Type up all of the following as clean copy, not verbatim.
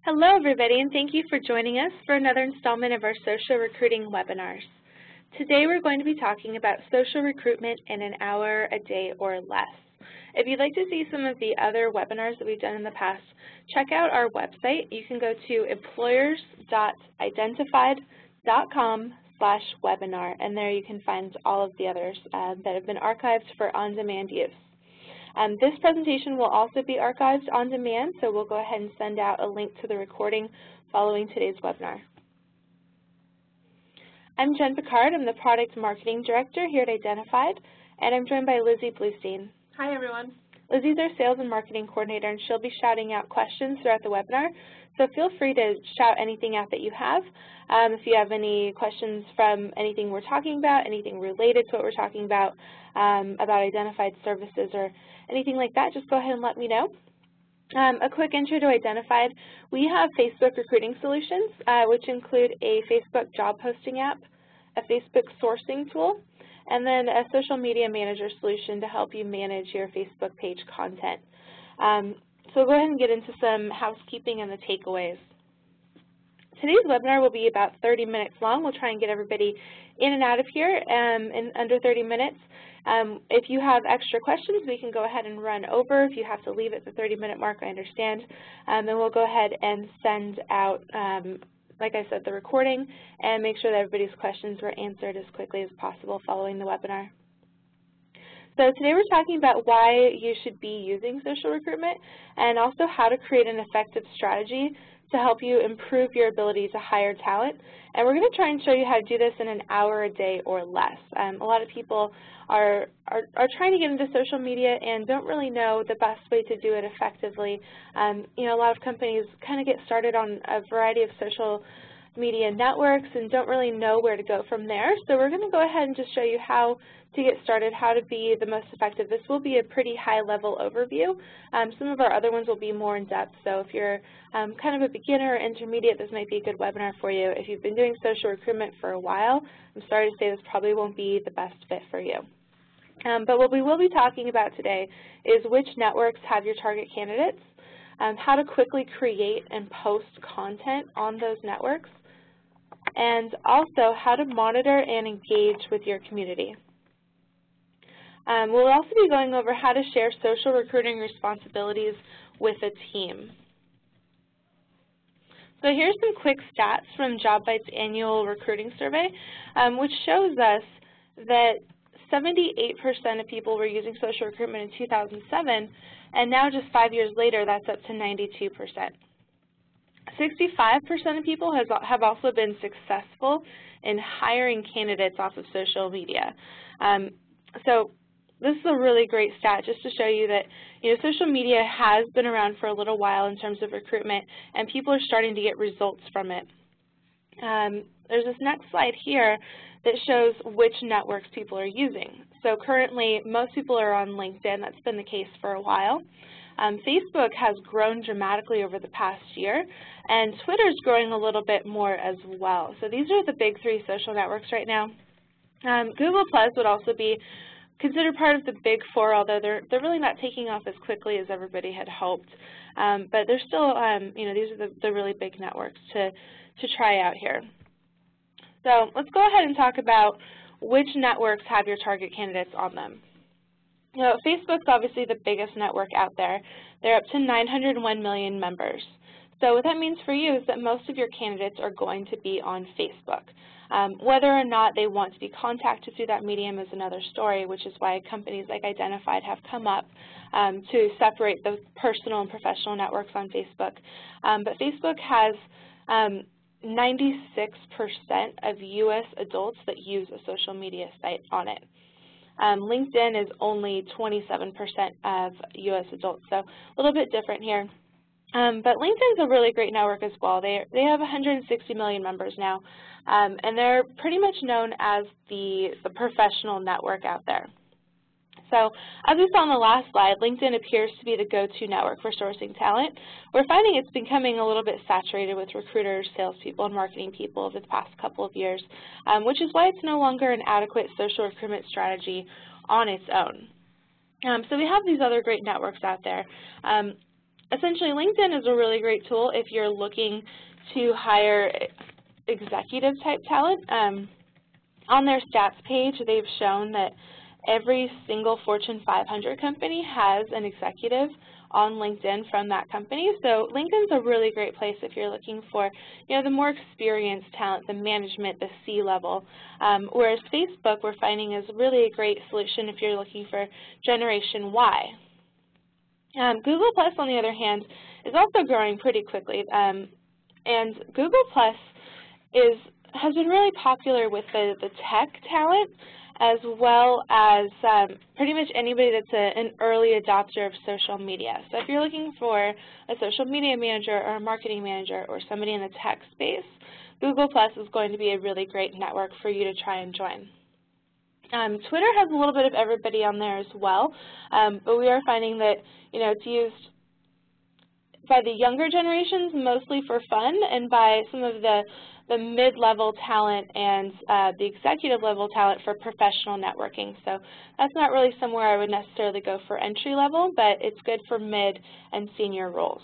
Hello everybody, and thank you for joining us for another installment of our social recruiting webinars. Today we're going to be talking about social recruitment in an hour a day or less. If you'd like to see some of the other webinars that we've done in the past, check out our website. You can go to employers.identified.com/webinar, and there you can find all of the others that have been archived for on-demand use. This presentation will also be archived on demand, so we'll go ahead and send out a link to the recording following today's webinar. I'm Jen Picard. I'm the Product Marketing Director here at Identified, and I'm joined by Lizzie Bluestein. Hi, everyone. Lizzie's our Sales and Marketing Coordinator, and she'll be shouting out questions throughout the webinar, so feel free to shout anything out that you have. If you have any questions from anything we're talking about, anything related to what we're talking about Identified services or anything like that, just go ahead and let me know. A quick intro to Identified. We have Facebook recruiting solutions, which include a Facebook job posting app, a Facebook sourcing tool, and then a social media manager solution to help you manage your Facebook page content. So we'll go ahead and get into some housekeeping and the takeaways. Today's webinar will be about 30 minutes long. We'll try and get everybody in and out of here in under 30 minutes. If you have extra questions, we can go ahead and run over. If you have to leave at the 30-minute mark, I understand. Then we'll go ahead and send out, like I said, the recording and make sure that everybody's questions were answered as quickly as possible following the webinar. So today we're talking about why you should be using social recruitment and also how to create an effective strategy to help you improve your ability to hire talent. And we're going to try and show you how to do this in an hour a day or less. A lot of people are trying to get into social media and don't really know the best way to do it effectively. You know, a lot of companies kind of get started on a variety of social media networks and don't really know where to go from there. So we're going to go ahead and just show you how to get started, how to be the most effective. This will be a pretty high-level overview. Some of our other ones will be more in-depth, so if you're kind of a beginner or intermediate, this might be a good webinar for you. If you've been doing social recruitment for a while, I'm sorry to say this probably won't be the best fit for you. But what we will be talking about today is which networks have your target candidates, how to quickly create and post content on those networks, and also how to monitor and engage with your community. We'll also be going over how to share social recruiting responsibilities with a team. So here's some quick stats from JobBite's annual recruiting survey, which shows us that 78% of people were using social recruitment in 2007, and now just 5 years later, that's up to 92%. 65% of people have also been successful in hiring candidates off of social media. So this is a really great stat just to show you that social media has been around for a little while in terms of recruitment, and people are starting to get results from it. There's this next slide here that shows which networks people are using. So currently, most people are on LinkedIn. That's been the case for a while. Facebook has grown dramatically over the past year, and Twitter's growing a little bit more as well. So these are the big three social networks right now. Google Plus would also be considered part of the big four, although they're really not taking off as quickly as everybody had hoped. But they're still, these are the really big networks to try out here. So let's go ahead and talk about which networks have your target candidates on them. Facebook's obviously the biggest network out there. They're up to 901 million members. So what that means for you is that most of your candidates are going to be on Facebook. Whether or not they want to be contacted through that medium is another story, which is why companies like Identified have come up to separate the personal and professional networks on Facebook. But Facebook has 96% of U.S. adults that use a social media site on it. LinkedIn is only 27% of U.S. adults, so a little bit different here. But LinkedIn is a really great network as well. They have 160 million members now, and they're pretty much known as the professional network out there. So as we saw on the last slide, LinkedIn appears to be the go-to network for sourcing talent. We're finding it's becoming a little bit saturated with recruiters, salespeople, and marketing people over the past couple of years, which is why it's no longer an adequate social recruitment strategy on its own. So we have these other great networks out there. essentially, LinkedIn is a really great tool if you're looking to hire executive type talent. On their stats page, they've shown that every single Fortune 500 company has an executive on LinkedIn from that company. So LinkedIn's a really great place if you're looking for, the more experienced talent, the management, the C-level. Whereas Facebook, we're finding, is really a great solution if you're looking for Generation Y. Google+, on the other hand, is also growing pretty quickly. And Google+ has been really popular with the tech talent, as well as pretty much anybody that's an early adopter of social media. So if you're looking for a social media manager or a marketing manager or somebody in the tech space, Google+ is going to be a really great network for you to try and join. Twitter has a little bit of everybody on there as well, but we are finding that it's used by the younger generations mostly for fun, and by some of the mid-level talent and the executive level talent for professional networking. So that's not really somewhere I would necessarily go for entry level, but it's good for mid and senior roles.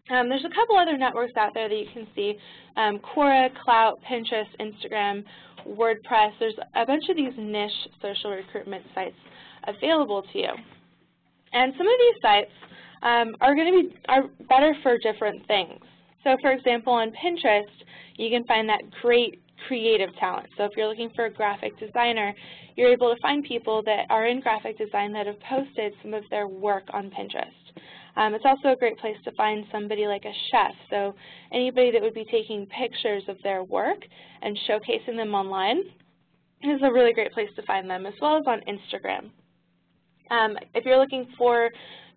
There's a couple other networks out there that you can see: Quora, Clout, Pinterest, Instagram, WordPress. There's a bunch of these niche social recruitment sites available to you. And some of these sites are better for different things. So for example, on Pinterest, you can find that great creative talent. So if you're looking for a graphic designer, you're able to find people that are in graphic design that have posted some of their work on Pinterest. It's also a great place to find somebody like a chef. So anybody that would be taking pictures of their work and showcasing them online is a really great place to find them, as well as on Instagram. If you're looking for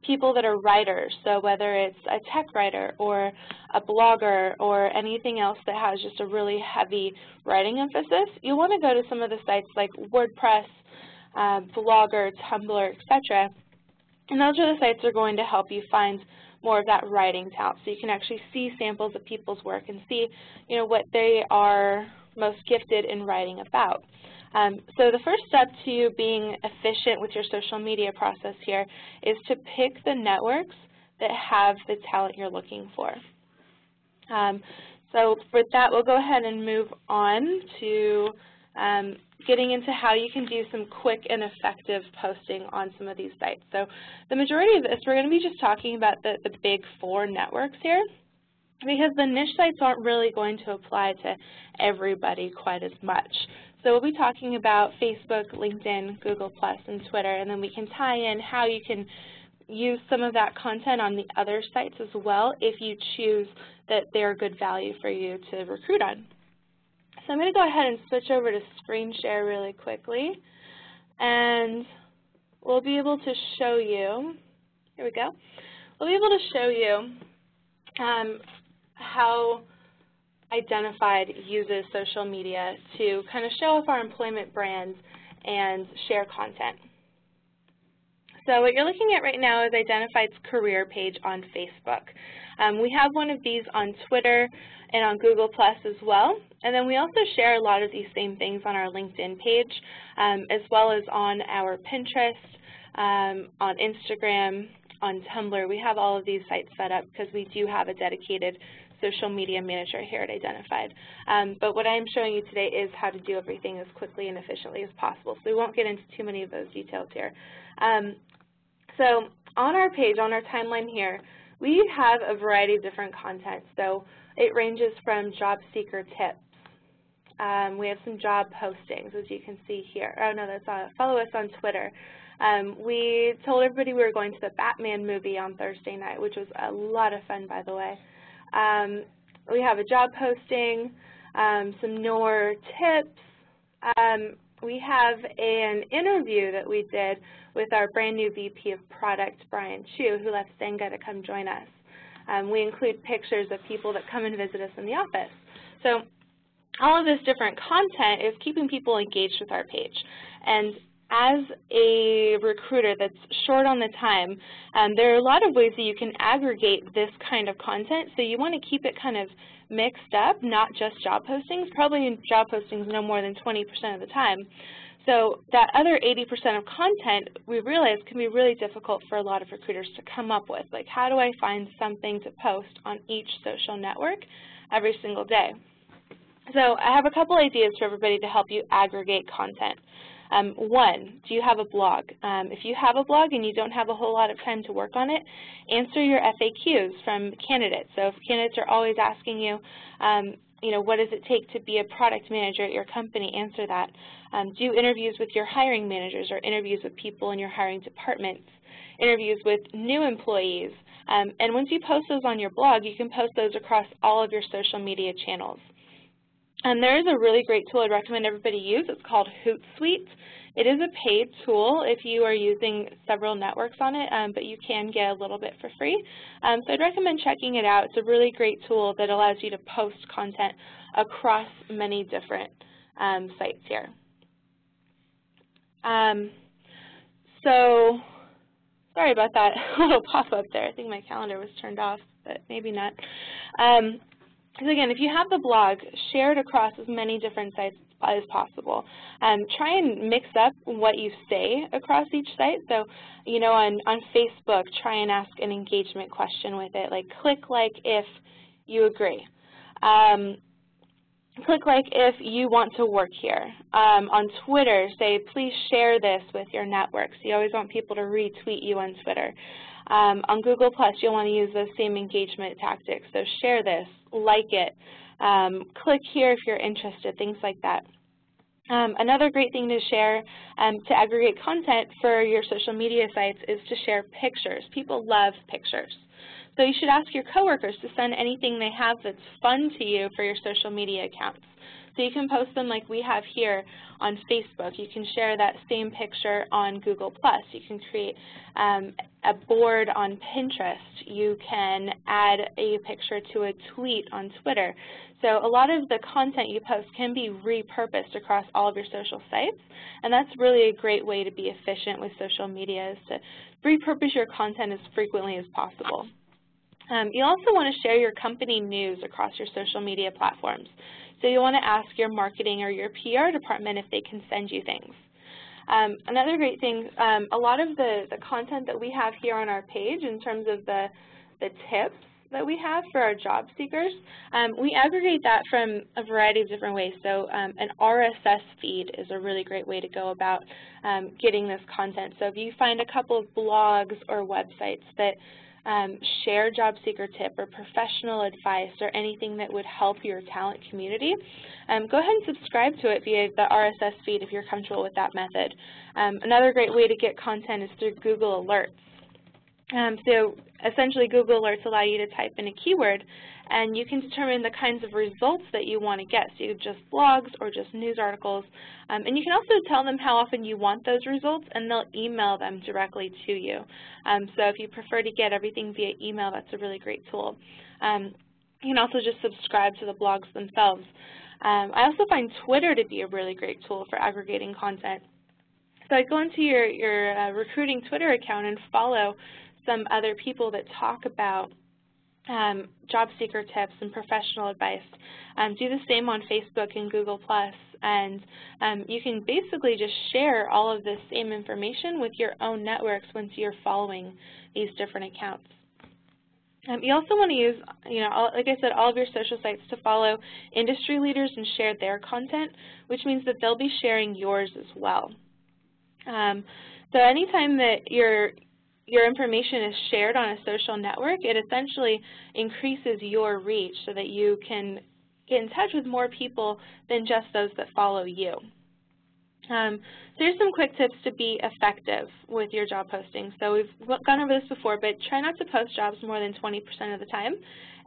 people that are writers, so whether it's a tech writer or a blogger or anything else that has just a really heavy writing emphasis, you'll want to go to some of the sites like WordPress, Blogger, Tumblr, etc. And those are the sites that are going to help you find more of that writing talent, so you can actually see samples of people's work and see, what they are most gifted in writing about. So the first step to being efficient with your social media process here is to pick the networks that have the talent you're looking for. So with that, we'll go ahead and move on to getting into how you can do some quick and effective posting on some of these sites. So the majority of this, we're going to be just talking about the big four networks here, because the niche sites aren't really going to apply to everybody quite as much. So we'll be talking about Facebook, LinkedIn, Google+, and Twitter, and then we can tie in how you can use some of that content on the other sites as well if you choose that they're good value for you to recruit on. So I'm going to go ahead and switch over to screen share really quickly, and we'll be able to show you, here we go, we'll be able to show you how Identified uses social media to kind of show off our employment brands and share content. So what you're looking at right now is Identified's career page on Facebook. We have one of these on Twitter and on Google+ as well, and then we also share a lot of these same things on our LinkedIn page, as well as on our Pinterest, on Instagram, on Tumblr. We have all of these sites set up because we do have a dedicated social media manager here at Identified. But what I'm showing you today is how to do everything as quickly and efficiently as possible, so we won't get into too many of those details here. So on our page, on our timeline here, we have a variety of different content. So it ranges from job seeker tips. We have some job postings, as you can see here. Oh, no, that's follow us on Twitter. We told everybody we were going to the Batman movie on Thursday night, which was a lot of fun, by the way. We have a job posting, some more tips. We have an interview that we did with our brand new VP of Product, Brian Chu, who left Senga to come join us. We include pictures of people that come and visit us in the office. So all of this different content is keeping people engaged with our page. And as a recruiter that's short on the time, there are a lot of ways that you can aggregate this kind of content. So you want to keep it kind of mixed up, not just job postings. Probably job postings no more than 20% of the time. So that other 80% of content, we realize, can be really difficult for a lot of recruiters to come up with. Like, how do I find something to post on each social network every single day? So I have a couple ideas for everybody to help you aggregate content. One, do you have a blog? If you have a blog and you don't have a whole lot of time to work on it, answer your FAQs from candidates. So if candidates are always asking you, what does it take to be a product manager at your company, answer that. Do interviews with your hiring managers or interviews with people in your hiring departments, interviews with new employees. And once you post those on your blog, you can post those across all of your social media channels. There is a really great tool I'd recommend everybody use. It's called Hootsuite. It is a paid tool if you are using several networks on it, but you can get a little bit for free. So I'd recommend checking it out. It's a really great tool that allows you to post content across many different sites here. So sorry about that little pop-up there. I think my calendar was turned off, but maybe not. So again, if you have the blog, share it across as many different sites as possible. Try and mix up what you say across each site. So, on Facebook, try and ask an engagement question with it, like click like if you agree. Click like if you want to work here. On Twitter, say please share this with your networks. You always want people to retweet you on Twitter. On Google+, you'll want to use those same engagement tactics. So share this, like it, click here if you're interested, things like that. Another great thing to share to aggregate content for your social media sites is to share pictures. People love pictures. So you should ask your coworkers to send anything they have that's fun to you for your social media accounts. So you can post them like we have here on Facebook. You can share that same picture on Google+. You can create a board on Pinterest. You can add a picture to a tweet on Twitter. So a lot of the content you post can be repurposed across all of your social sites, and that's really a great way to be efficient with social media, is to repurpose your content as frequently as possible. You also want to share your company news across your social media platforms. So you want to ask your marketing or your PR department if they can send you things. Another great thing, a lot of the content that we have here on our page in terms of the tips that we have for our job seekers, we aggregate that from a variety of different ways. So an RSS feed is a really great way to go about getting this content. So if you find a couple of blogs or websites that share job seeker tip or professional advice or anything that would help your talent community, go ahead and subscribe to it via the RSS feed if you're comfortable with that method. Another great way to get content is through Google Alerts. So essentially Google Alerts allow you to type in a keyword and you can determine the kinds of results that you want to get, so just blogs or just news articles. And you can also tell them how often you want those results and they'll email them directly to you. So if you prefer to get everything via email, that's a really great tool. You can also just subscribe to the blogs themselves. I also find Twitter to be a really great tool for aggregating content. So I go into your recruiting Twitter account and follow some other people that talk about job seeker tips and professional advice. Do the same on Facebook and Google+, and you can basically just share all of this same information with your own networks once you're following these different accounts. You also want to use, like I said, all of your social sites to follow industry leaders and share their content, which means that they'll be sharing yours as well. So anytime that your information is shared on a social network, it essentially increases your reach so that you can get in touch with more people than just those that follow you. So here's some quick tips to be effective with your job posting. So we've gone over this before, but try not to post jobs more than 20% of the time,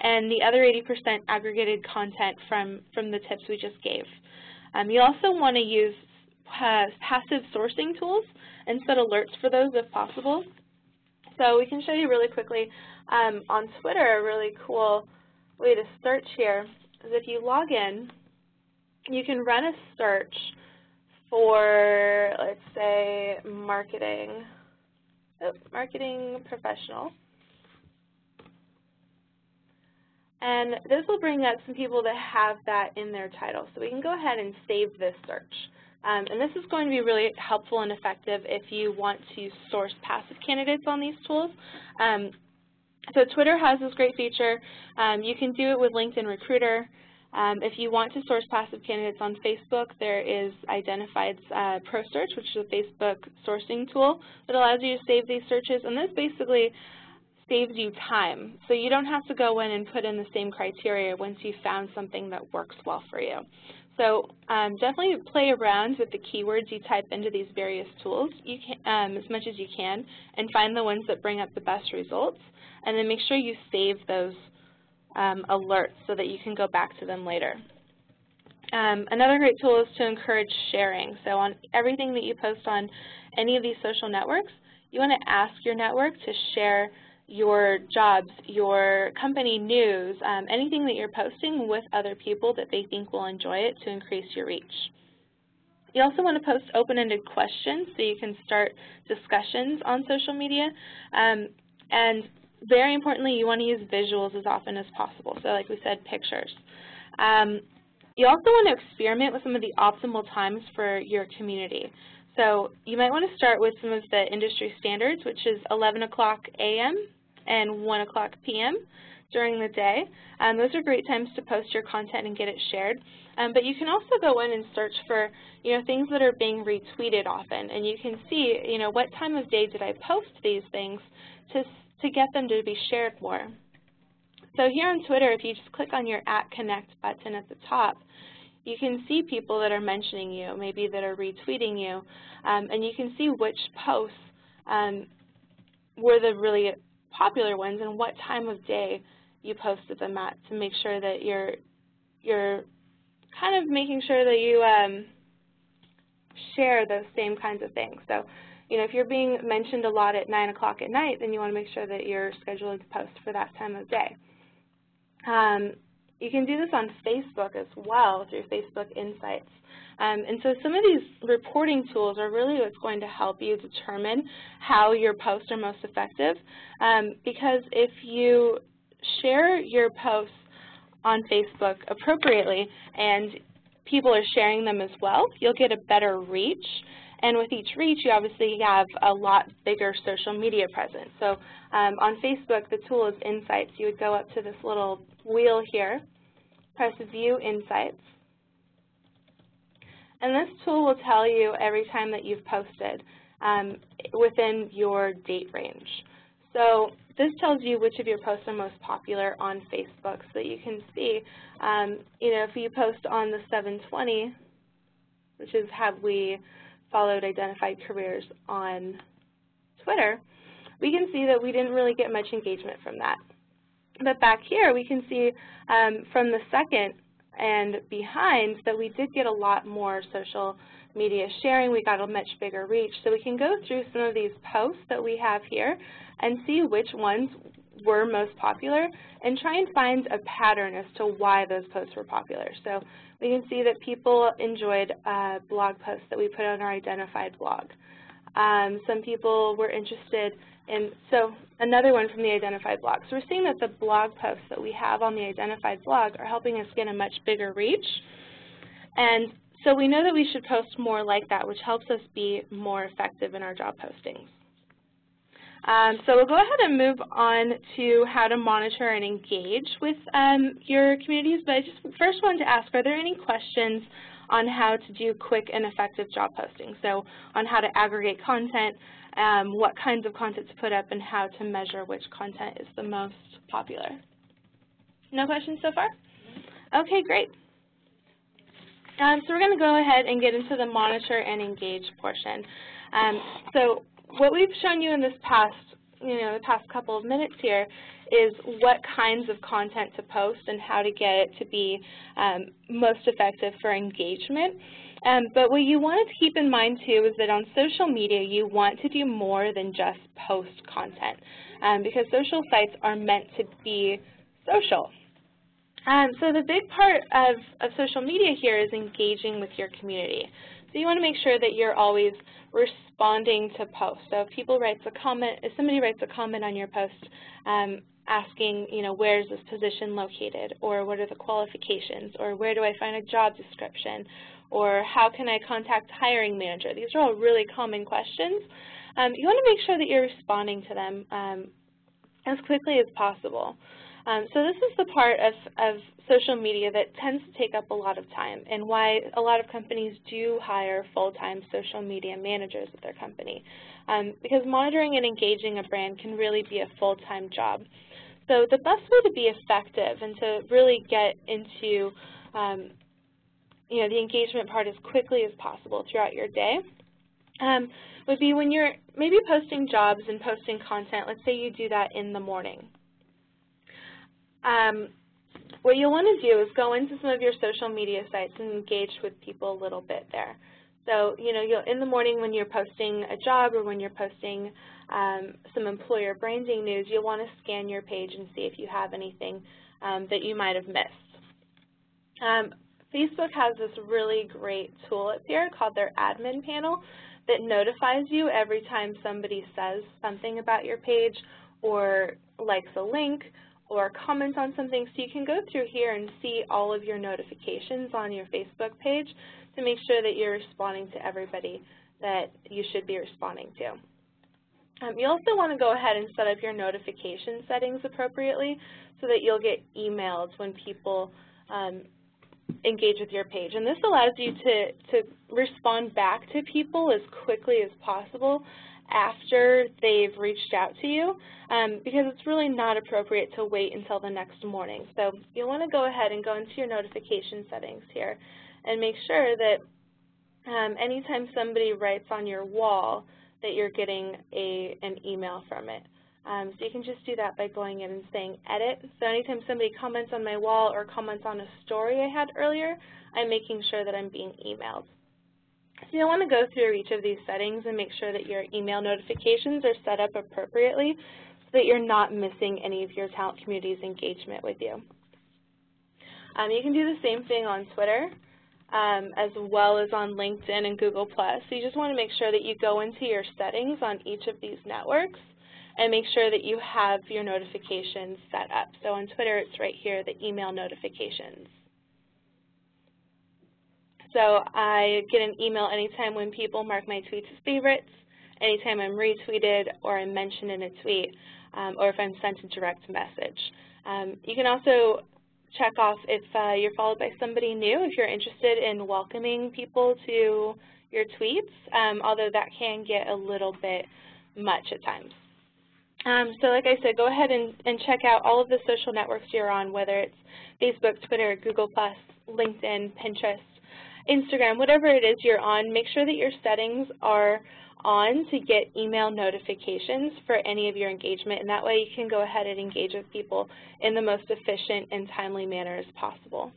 and the other 80% aggregated content from the tips we just gave. You also want to use passive sourcing tools and set alerts for those if possible. So we can show you really quickly on Twitter, a really cool way to search here is if you log in, you can run a search for, let's say, marketing professional. And this will bring up some people that have that in their title. So we can go ahead and save this search. And this is going to be really helpful and effective if you want to source passive candidates on these tools. So Twitter has this great feature. You can do it with LinkedIn Recruiter. If you want to source passive candidates on Facebook, there is Identified's Pro Search, which is a Facebook sourcing tool that allows you to save these searches. And this basically saves you time. So you don't have to go in and put in the same criteria once you've found something that works well for you. So definitely play around with the keywords you type into these various tools as much as you can, and find the ones that bring up the best results. And then make sure you save those alerts so that you can go back to them later. Another great tool is to encourage sharing. So on everything that you post on any of these social networks, you want to ask your network to share your jobs, your company news, anything that you're posting with other people that they think will enjoy it to increase your reach. You also want to post open-ended questions so you can start discussions on social media. And very importantly, you want to use visuals as often as possible. So like we said, pictures. You also want to experiment with some of the optimal times for your community. So you might want to start with some of the industry standards, which is 11 o'clock a.m. and 1 o'clock p.m. during the day. Those are great times to post your content and get it shared. But you can also go in and search for, things that are being retweeted often, and you can see, what time of day did I post these things to get them to be shared more. So here on Twitter, if you just click on your @Connect button at the top, you can see people that are mentioning you, maybe that are retweeting you, and you can see which posts were the really popular ones and what time of day you posted them at, to make sure that you're kind of making sure that you share those same kinds of things. So, if you're being mentioned a lot at 9 o'clock at night, then you want to make sure that you're scheduling to post for that time of day. You can do this on Facebook as well through Facebook Insights. And so some of these reporting tools are really what's going to help you determine how your posts are most effective, because if you share your posts on Facebook appropriately and people are sharing them as well, you'll get a better reach. And with each reach, you obviously have a lot bigger social media presence. So on Facebook, the tool is Insights. You would go up to this little wheel here, press View Insights, and this tool will tell you every time that you've posted within your date range. So this tells you which of your posts are most popular on Facebook, so that you can see, if you post on the 7/20, which is Have We Followed Identified Careers on Twitter, we can see that we didn't really get much engagement from that. But back here, we can see from the second and behind that we did get a lot more social media sharing. We got a much bigger reach. So we can go through some of these posts that we have here and see which ones were most popular and try and find a pattern as to why those posts were popular. So we can see that people enjoyed blog posts that we put on our Identified blog. Some people were interested in, so another one from the Identified blog. So we're seeing that the blog posts that we have on the Identified blog are helping us get a much bigger reach. And so we know that we should post more like that, which helps us be more effective in our job postings. So we'll go ahead and move on to how to monitor and engage with your communities, but I just first wanted to ask, are there any questions on how to do quick and effective job posting? So on how to aggregate content, what kinds of content to put up, and how to measure which content is the most popular. No questions so far? Okay, great. So we're going to go ahead and get into the monitor and engage portion. So what we've shown you in this past, the past couple of minutes here is what kinds of content to post and how to get it to be most effective for engagement. But what you want to keep in mind too is that on social media you want to do more than just post content, because social sites are meant to be social. So the big part of social media here is engaging with your community. So you want to make sure that you're always responding to posts. So if somebody writes a comment on your post asking, where is this position located, or what are the qualifications, or where do I find a job description, or how can I contact hiring manager? These are all really common questions. You want to make sure that you're responding to them as quickly as possible. So this is the part of social media that tends to take up a lot of time, and why a lot of companies do hire full-time social media managers at their company, because monitoring and engaging a brand can really be a full-time job. So the best way to be effective and to really get into the engagement part as quickly as possible throughout your day would be when you're maybe posting jobs and posting content. Let's say you do that in the morning. What you'll want to do is go into some of your social media sites and engage with people a little bit there. So, in the morning when you're posting a job or when you're posting some employer branding news, you'll want to scan your page and see if you have anything that you might have missed. Facebook has this really great tool up here called their admin panel that notifies you every time somebody says something about your page or likes a link or comments on something. So you can go through here and see all of your notifications on your Facebook page to make sure that you're responding to everybody that you should be responding to. You also want to go ahead and set up your notification settings appropriately so that you'll get emailed when people engage with your page. And this allows you to respond back to people as quickly as possible after they've reached out to you, because it's really not appropriate to wait until the next morning. So you'll want to go ahead and go into your notification settings here and make sure that anytime somebody writes on your wall that you're getting an email from it. So you can just do that by going in and saying edit. So anytime somebody comments on my wall or comments on a story I had earlier, I'm making sure that I'm being emailed. So you'll want to go through each of these settings and make sure that your email notifications are set up appropriately so that you're not missing any of your talent community's engagement with you. You can do the same thing on Twitter as well as on LinkedIn and Google+. So you just want to make sure that you go into your settings on each of these networks and make sure that you have your notifications set up. So on Twitter, it's right here, the email notifications. So I get an email anytime when people mark my tweets as favorites, anytime I'm retweeted or I'm mentioned in a tweet, or if I'm sent a direct message. You can also check off if you're followed by somebody new, if you're interested in welcoming people to your tweets, although that can get a little bit much at times. So like I said, go ahead and check out all of the social networks you're on, whether it's Facebook, Twitter, Google+, LinkedIn, Pinterest, Instagram, whatever it is you're on. Make sure that your settings are on to get email notifications for any of your engagement, and that way you can go ahead and engage with people in the most efficient and timely manner as possible.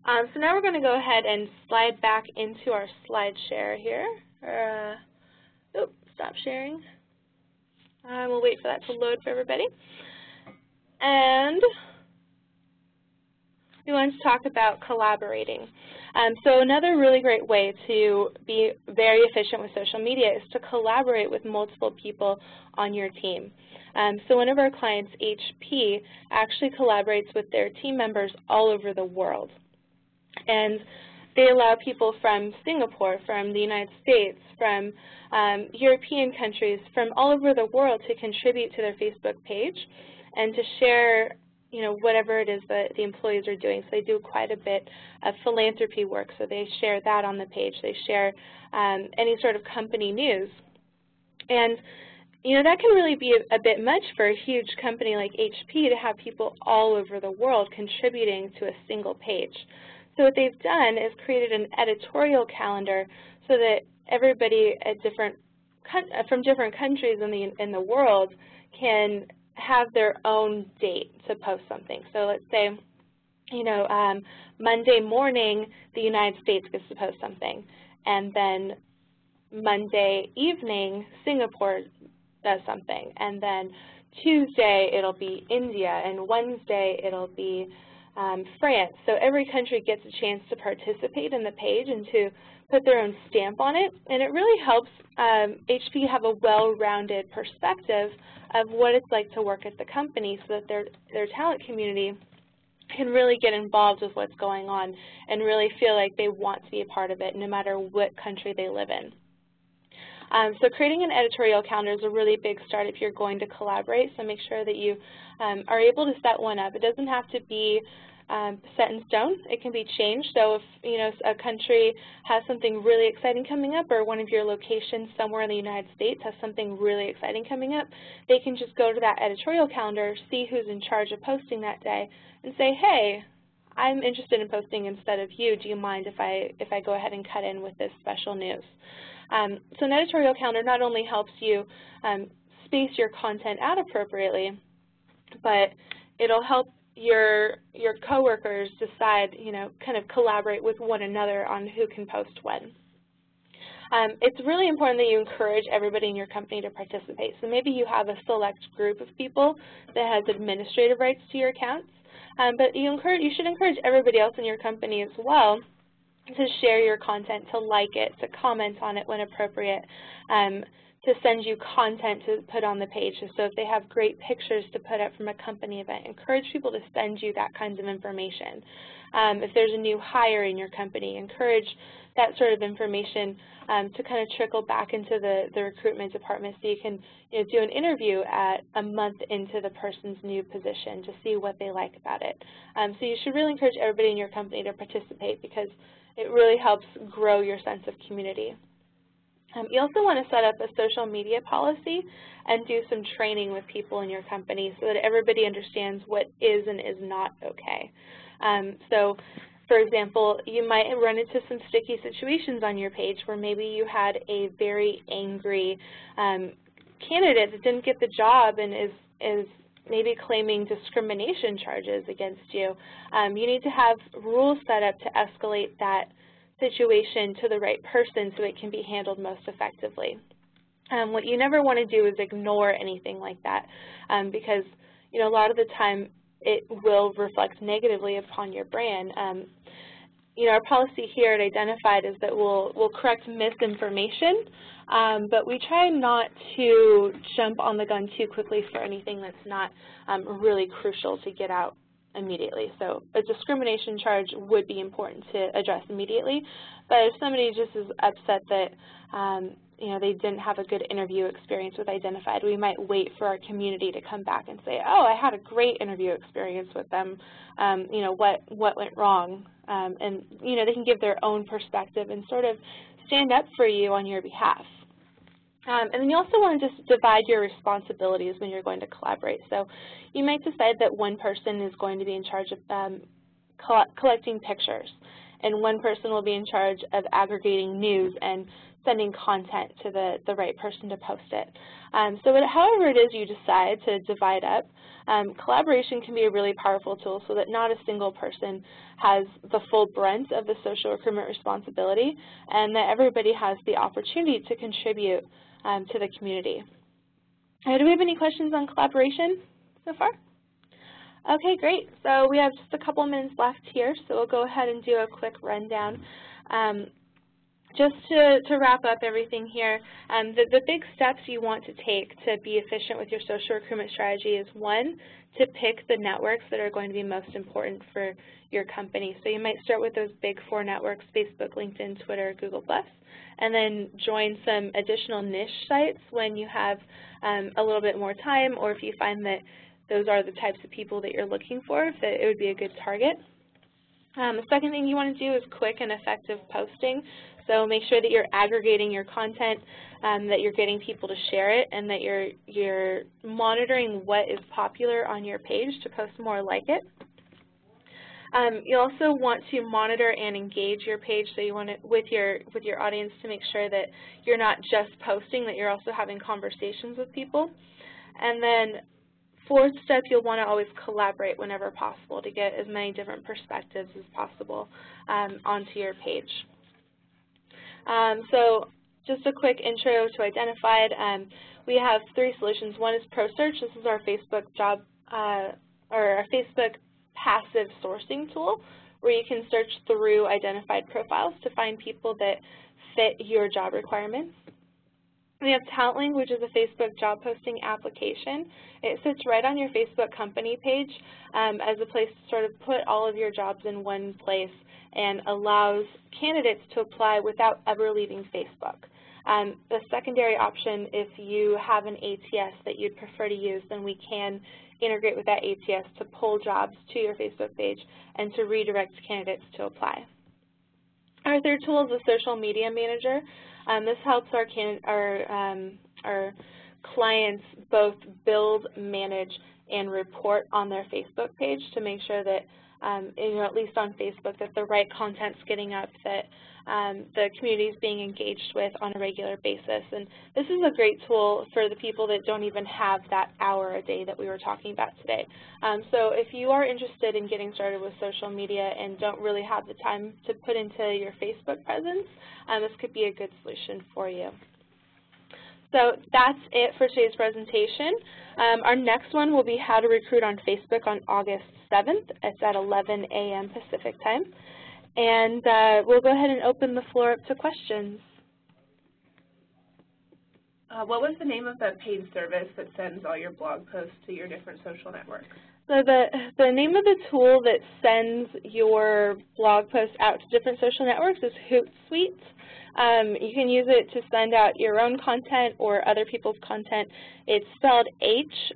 So now we're going to go ahead and slide back into our slide share here. Stop sharing. We'll wait for that to load for everybody. And we want to talk about collaborating. So another really great way to be very efficient with social media is to collaborate with multiple people on your team. So one of our clients, HP, actually collaborates with their team members all over the world. And they allow people from Singapore, from the United States, from European countries, from all over the world to contribute to their Facebook page and to share whatever it is that the employees are doing. So they do quite a bit of philanthropy work, so they share that on the page. They share any sort of company news. And that can really be a bit much for a huge company like HP to have people all over the world contributing to a single page. So what they've done is created an editorial calendar so that everybody from different countries in the world can have their own date to post something. So let's say, Monday morning, the United States gets to post something, and then Monday evening, Singapore does something, and then Tuesday it'll be India, and Wednesday it'll be France. So every country gets a chance to participate in the page and to put their own stamp on it, and it really helps HP have a well-rounded perspective of what it's like to work at the company so that their talent community can really get involved with what's going on and really feel like they want to be a part of it no matter what country they live in. So creating an editorial calendar is a really big start if you're going to collaborate, so make sure that you are able to set one up. It doesn't have to be set in stone. It can be changed. So if a country has something really exciting coming up, or one of your locations somewhere in the United States has something really exciting coming up, they can just go to that editorial calendar, see who's in charge of posting that day, and say, hey, I'm interested in posting instead of you. Do you mind if I go ahead and cut in with this special news? So an editorial calendar not only helps you space your content out appropriately, but it'll help your coworkers decide, kind of collaborate with one another on who can post when. It's really important that you encourage everybody in your company to participate. So maybe you have a select group of people that has administrative rights to your accounts, but you should encourage everybody else in your company as well to share your content, to like it, to comment on it when appropriate, to send you content to put on the page. So if they have great pictures to put up from a company event, encourage people to send you that kind of information. If there's a new hire in your company, encourage that sort of information to kind of trickle back into the recruitment department so you can do an interview at a month into the person's new position to see what they like about it. So you should really encourage everybody in your company to participate because it really helps grow your sense of community. You also want to set up a social media policy and do some training with people in your company so that everybody understands what is and is not okay. So, for example, you might run into some sticky situations on your page where maybe you had a very angry candidate that didn't get the job and is maybe claiming discrimination charges against you. You need to have rules set up to escalate that situation to the right person so it can be handled most effectively. What you never want to do is ignore anything like that because a lot of the time it will reflect negatively upon your brand. Our policy here at Identified is that we'll correct misinformation, but we try not to jump on the gun too quickly for anything that's not really crucial to get out immediately. So a discrimination charge would be important to address immediately, but if somebody just is upset that they didn't have a good interview experience with Identified, we might wait for our community to come back and say, oh, I had a great interview experience with them, what went wrong? And they can give their own perspective and sort of stand up for you on your behalf. And then you also want to just divide your responsibilities when you're going to collaborate. So you might decide that one person is going to be in charge of collecting pictures, and one person will be in charge of aggregating news and sending content to the right person to post it. So however it is you decide to divide up, collaboration can be a really powerful tool so that not a single person has the full brunt of the social recruitment responsibility and that everybody has the opportunity to contribute to the community. Do we have any questions on collaboration so far? Okay, great. So we have just a couple minutes left here, so we'll go ahead and do a quick rundown. Just to wrap up everything here, the big steps you want to take to be efficient with your social recruitment strategy is, one, to pick the networks that are going to be most important for your company. So you might start with those big 4 networks, Facebook, LinkedIn, Twitter, Google+, and then join some additional niche sites when you have a little bit more time, or if you find that those are the types of people that you're looking for, that it would be a good target. The second thing you want to do is quick and effective posting. So make sure that you're aggregating your content, that you're getting people to share it, and that you're monitoring what is popular on your page to post more like it. You also want to monitor and engage your page, so you want to, with your audience, to make sure that you're not just posting, that you're also having conversations with people. And then fourth step, you'll want to always collaborate whenever possible to get as many different perspectives as possible onto your page. So just a quick intro to Identified. We have 3 solutions. One is ProSearch. This is our Facebook job, or our Facebook passive sourcing tool where you can search through identified profiles to find people that fit your job requirements. We have TalentLink, which is a Facebook job posting application. It sits right on your Facebook company page as a place to sort of put all of your jobs in one place and allows candidates to apply without ever leaving Facebook. The secondary option, if you have an ATS that you'd prefer to use, then we can integrate with that ATS to pull jobs to your Facebook page and to redirect candidates to apply. Our third tool is the Social Media Manager. This helps our clients both build, manage, and report on their Facebook page to make sure that, at least on Facebook, that the right content's getting up, that the community is being engaged with on a regular basis. And this is a great tool for the people that don't even have that hour a day that we were talking about today. So if you are interested in getting started with social media and don't really have the time to put into your Facebook presence, this could be a good solution for you. So that's it for today's presentation. Our next one will be how to recruit on Facebook on August 7th. It's at 11 a.m. Pacific time. And we'll go ahead and open the floor up to questions. What was the name of the paid service that sends all your blog posts to your different social networks? So the name of the tool that sends your blog posts out to different social networks is Hootsuite. You can use it to send out your own content or other people's content. It's spelled H-O-O-T-S-U-I-T-E.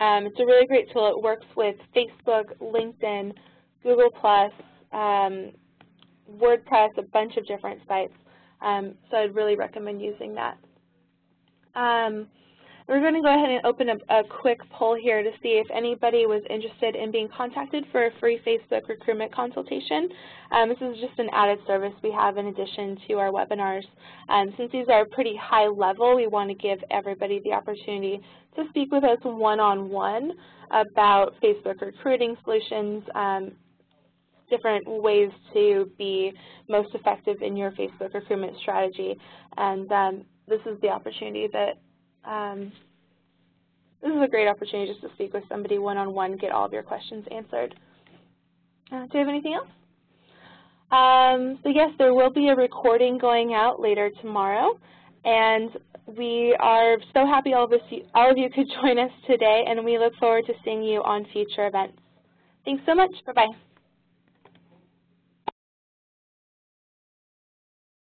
It's a really great tool. It works with Facebook, LinkedIn, Google+, WordPress, a bunch of different sites. So I'd really recommend using that. We're going to go ahead and open up a quick poll here to see if anybody was interested in being contacted for a free Facebook recruitment consultation. This is just an added service we have in addition to our webinars. Since these are pretty high level, we want to give everybody the opportunity to speak with us one-on-one about Facebook recruiting solutions, different ways to be most effective in your Facebook recruitment strategy. And this is the opportunity that this is a great opportunity just to speak with somebody one-on-one, get all of your questions answered. Do you have anything else? So yes, there will be a recording going out later tomorrow, and we are so happy all of you could join us today, and we look forward to seeing you on future events. Thanks so much. Bye-bye.